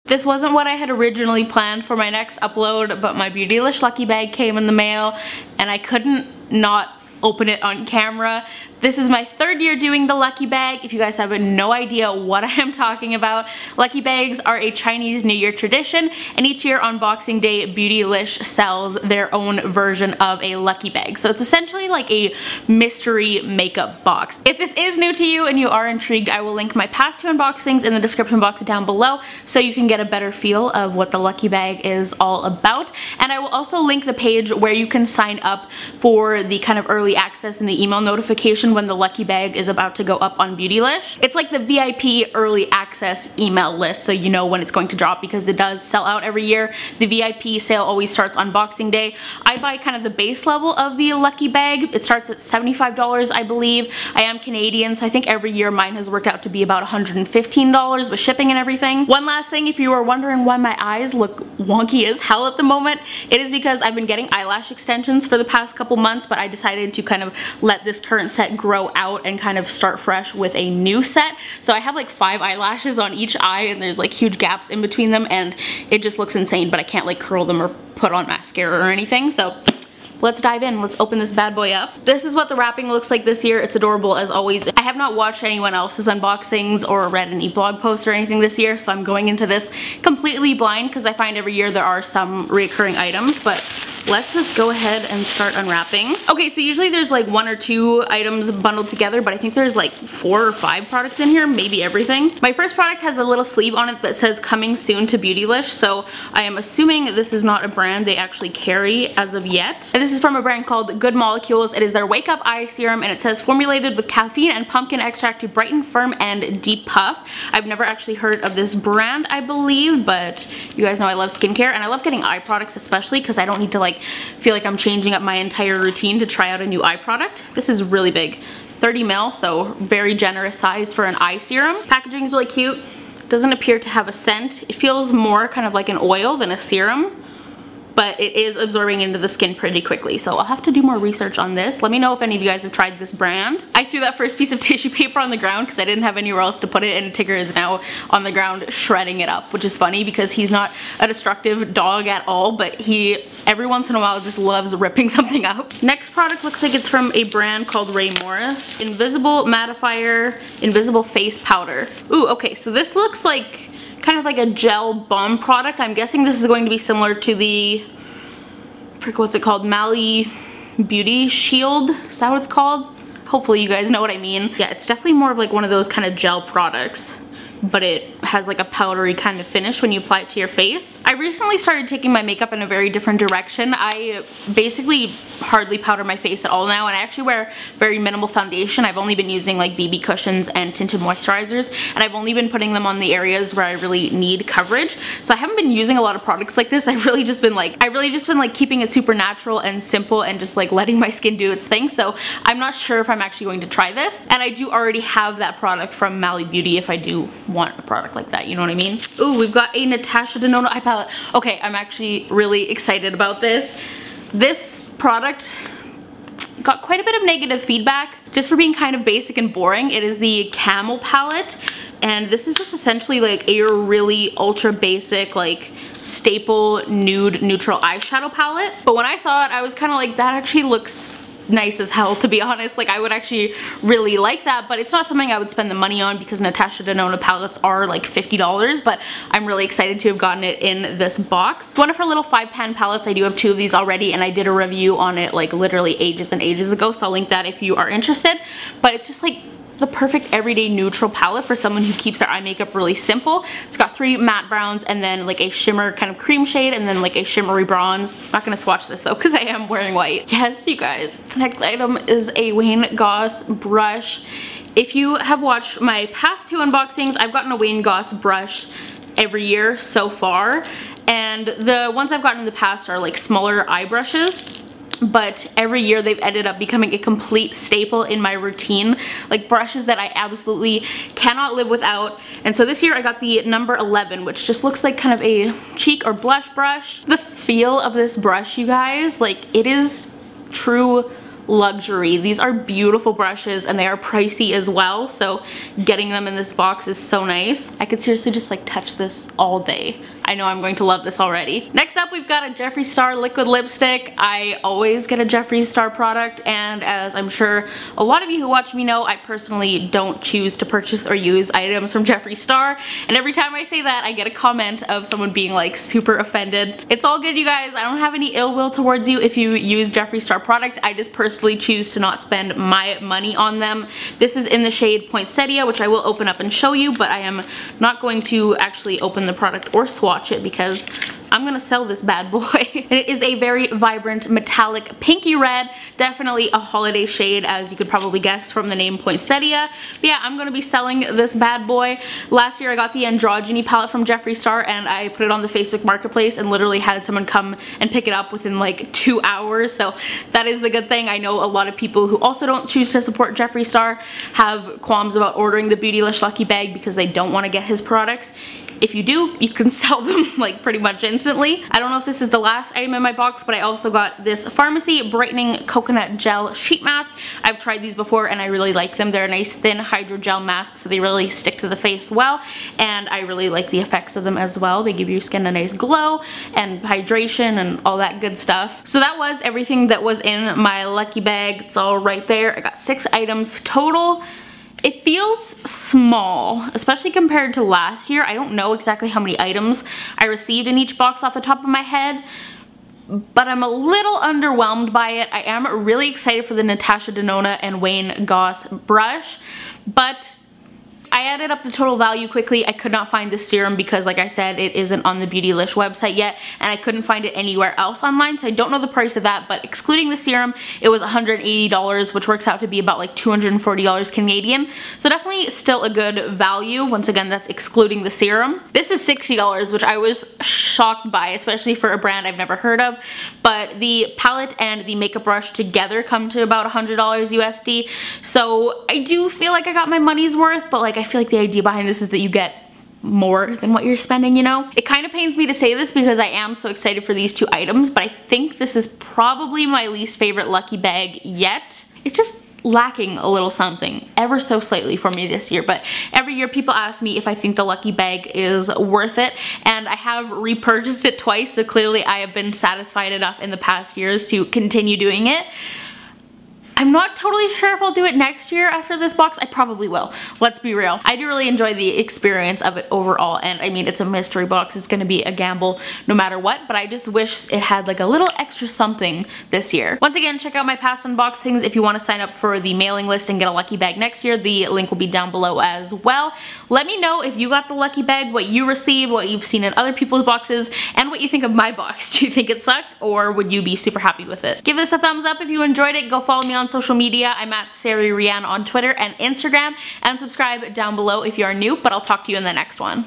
This wasn't what I had originally planned for my next upload, but my beautylish lucky bag came in the mail and I couldn't not open it on camera. This is my third year doing the lucky bag. If you guys have no idea what I am talking about, lucky bags are a Chinese New Year tradition, and each year on Boxing Day, Beautylish sells their own version of a lucky bag. So it's essentially like a mystery makeup box. If this is new to you and you are intrigued, I will link my past 2 unboxings in the description box down below so you can get a better feel of what the lucky bag is all about. And I will also link the page where you can sign up for the kind of early access and the email notification when the lucky bag is about to go up on Beautylish. It's like the VIP early access email list, so you know when it's going to drop, because it does sell out every year. The VIP sale always starts on Boxing Day. I buy kind of the base level of the lucky bag. It starts at $75, I believe. I am Canadian, so I think every year mine has worked out to be about $115 with shipping and everything. One last thing, if you are wondering why my eyes look wonky as hell at the moment, it is because I've been getting eyelash extensions for the past couple months, but I decided to kind of let this current set grow out and kind of start fresh with a new set. So I have like 5 eyelashes on each eye and there's like huge gaps in between them and it just looks insane, but I can't like curl them or put on mascara or anything. So let's dive in. Let's open this bad boy up. This is what the wrapping looks like this year. It's adorable as always. I have not watched anyone else's unboxings or read any blog posts or anything this year, so I'm going into this completely blind because I find every year there are some recurring items, but let's just go ahead and start unwrapping. Okay, so usually there's like 1 or 2 items bundled together, but I think there's like 4 or 5 products in here, maybe everything. My first product has a little sleeve on it that says coming soon to Beautylish, so I am assuming this is not a brand they actually carry as of yet. And this is from a brand called Good Molecules. It is their Wake Up Eye Serum, and it says formulated with caffeine and pumpkin extract to brighten, firm, and deep puff. I've never actually heard of this brand, I believe, but you guys know I love skincare, and I love getting eye products especially because I don't need to like feel like I'm changing up my entire routine to try out a new eye product. This is really big, 30 ml, so very generous size for an eye serum. Packaging is really cute. Doesn't appear to have a scent. It feels more kind of like an oil than a serum, but it is absorbing into the skin pretty quickly, so I'll have to do more research on this. Let me know if any of you guys have tried this brand. I threw that first piece of tissue paper on the ground because I didn't have anywhere else to put it, and Tigger is now on the ground shredding it up, which is funny because he's not a destructive dog at all, but he every once in a while just loves ripping something up. Next product looks like it's from a brand called Ray Morris. Invisible Mattifier Invisible Face Powder. Ooh, okay, so this looks like kind of like a gel balm product. I'm guessing this is going to be similar to the, I forget what's it called, Mally Beauty Shield, is that what it's called? Hopefully you guys know what I mean. Yeah, it's definitely more of like one of those kind of gel products, but it has like a powdery kind of finish when you apply it to your face. I recently started taking my makeup in a very different direction. I basically hardly powder my face at all now, and I actually wear very minimal foundation. I've only been using like BB cushions and tinted moisturizers, and I've only been putting them on the areas where I really need coverage. So I haven't been using a lot of products like this. I've really just been like keeping it super natural and simple and just like letting my skin do its thing. So I'm not sure if I'm actually going to try this, and I do already have that product from Mally Beauty if I do want a product like that, you know what I mean? Ooh, we've got a Natasha Denona eye palette. Okay, I'm actually really excited about this. This product got quite a bit of negative feedback just for being kind of basic and boring. It is the Camel palette, and this is just essentially like a really ultra basic like staple nude neutral eyeshadow palette. But when I saw it, I was kind of like, that actually looks nice as hell, to be honest. Like, I would actually really like that, but it's not something I would spend the money on because Natasha Denona palettes are like $50, but I'm really excited to have gotten it in this box. One of her little 5-pan palettes, I do have 2 of these already, and I did a review on it like literally ages and ages ago, so I'll link that if you are interested. But it's just like the perfect everyday neutral palette for someone who keeps their eye makeup really simple. It's got 3 matte browns and then like a shimmer kind of cream shade and then like a shimmery bronze. I'm not gonna swatch this though because I am wearing white. Yes, you guys. Next item is a Wayne Goss brush. If you have watched my past 2 unboxings, I've gotten a Wayne Goss brush every year so far, and the ones I've gotten in the past are like smaller eye brushes. But every year they've ended up becoming a complete staple in my routine, like brushes that I absolutely cannot live without. And so this year I got the number 11, which just looks like kind of a cheek or blush brush. The feel of this brush, you guys, like, it is true luxury. These are beautiful brushes and they are pricey as well, so getting them in this box is so nice. I could seriously just like touch this all day. I know I'm going to love this already. Next up, we've got a Jeffree Star liquid lipstick. I always get a Jeffree Star product, and as I'm sure a lot of you who watch me know, I personally don't choose to purchase or use items from Jeffree Star, and every time I say that, I get a comment of someone being like super offended. It's all good, you guys. I don't have any ill will towards you if you use Jeffree Star products. I just personally choose to not spend my money on them. This is in the shade Poinsettia, which I will open up and show you, but I am not going to actually open the product or swatch it because I'm gonna sell this bad boy. It is a very vibrant metallic pinky red, definitely a holiday shade, as you could probably guess from the name Poinsettia. But yeah, I'm gonna be selling this bad boy. Last year I got the Androgyny palette from Jeffree Star and I put it on the Facebook Marketplace and literally had someone come and pick it up within like 2 hours, so that is the good thing. I know a lot of people who also don't choose to support Jeffree Star have qualms about ordering the beautylish lucky bag because they don't want to get his products. If you do, you can sell them like pretty much instantly. I don't know if this is the last item in my box, but I also got this Pharmacy Brightening Coconut Gel Sheet Mask. I've tried these before and I really like them. They're a nice thin hydrogel mask, so they really stick to the face well, and I really like the effects of them as well. They give your skin a nice glow and hydration and all that good stuff. So that was everything that was in my lucky bag. It's all right there. I got 6 items total. It feels small, especially compared to last year. I don't know exactly how many items I received in each box off the top of my head, but I'm a little underwhelmed by it. I am really excited for the Natasha Denona and Wayne Goss brush, but I added up the total value quickly. I could not find this serum because, like I said, it isn't on the beautylish website yet, and I couldn't find it anywhere else online, so I don't know the price of that, but excluding the serum, it was $180, which works out to be about like $240 Canadian, so definitely still a good value. Once again, that's excluding the serum. This is $60, which I was shocked by, especially for a brand I've never heard of, but the palette and the makeup brush together come to about $100 USD, so I do feel like I got my money's worth, but like I feel like the idea behind this is that you get more than what you're spending, you know? It kind of pains me to say this because I am so excited for these 2 items, but I think this is probably my least favorite lucky bag yet. It's just lacking a little something ever so slightly for me this year, but every year people ask me if I think the lucky bag is worth it, and I have repurchased it twice, so clearly I have been satisfied enough in the past years to continue doing it. I'm not totally sure if I'll do it next year after this box. I probably will. Let's be real. I do really enjoy the experience of it overall, and I mean, it's a mystery box. It's gonna be a gamble no matter what, but I just wish it had like a little extra something this year. Once again, check out my past unboxings if you want to sign up for the mailing list and get a lucky bag next year. The link will be down below as well. Let me know if you got the lucky bag, what you received, what you've seen in other people's boxes, and what you think of my box. Do you think it sucked, or would you be super happy with it? Give this a thumbs up if you enjoyed it. Go follow me on social media. I'm at SariReanna on Twitter and Instagram, and subscribe down below if you are new, but I'll talk to you in the next one.